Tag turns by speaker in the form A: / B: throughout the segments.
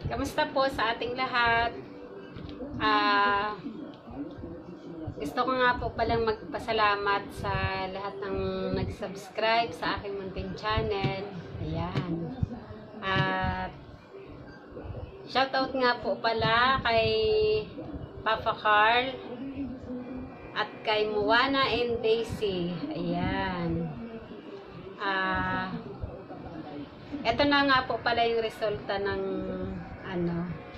A: Kamusta po sa ating lahat? Ah, gusto ko nga po palang magpasalamat sa lahat ng nag-subscribe sa aking munting channel. Ayan. At shoutout nga po pala kay Papa Carl at kay Moana and Daisy. Ayan. Ito na nga po pala yung resulta ng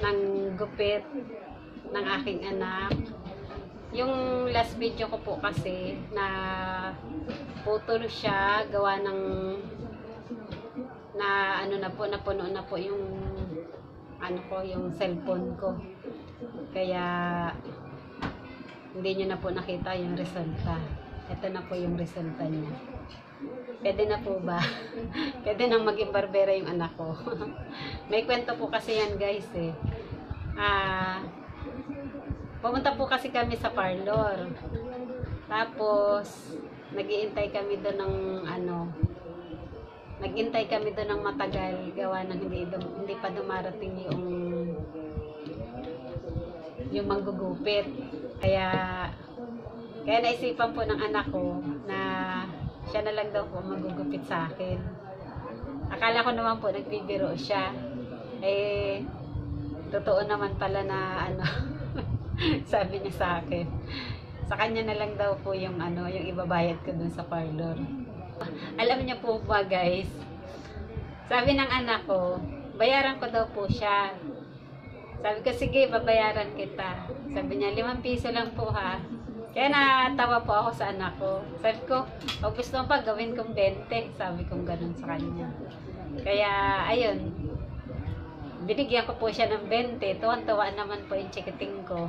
A: ng gupit ng aking anak. Yung last video ko po kasi na putol siya gawa ng napuno na po yung yung cellphone ko. Kaya hindi nyo na po nakita yung resulta. Ito na po yung resulta niya. Pwede na po ba? Pwede nang maging barbera yung anak ko. May kwento po kasi yan guys eh. Pumunta po kasi kami sa parlor. Tapos nag-iintay kami doon ng matagal gawa ng hindi pa dumarating yung manggugupit. Kaya naisipan po ng anak ko na siya na lang daw po magugupit sa akin. Akala ko naman po nagbibiro siya. Eh, totoo naman pala na sabi niya sa akin. Sa kanya na lang daw po yung ibabayad ko dun sa parlor. Alam niya po ba guys, sabi ng anak ko, bayaran ko daw po siya. Sabi ko, sige, babayaran kita. Sabi niya, 5 piso lang po ha. Kaya natawa po ako sa anak ko. Sabi ko, o gusto mo pa gawin kong 20. Sabi kong ganun sa kanya. Kaya, ayun. Binigyan ko po siya ng 20. Tuwan-tuwa naman po yung chikiting ko.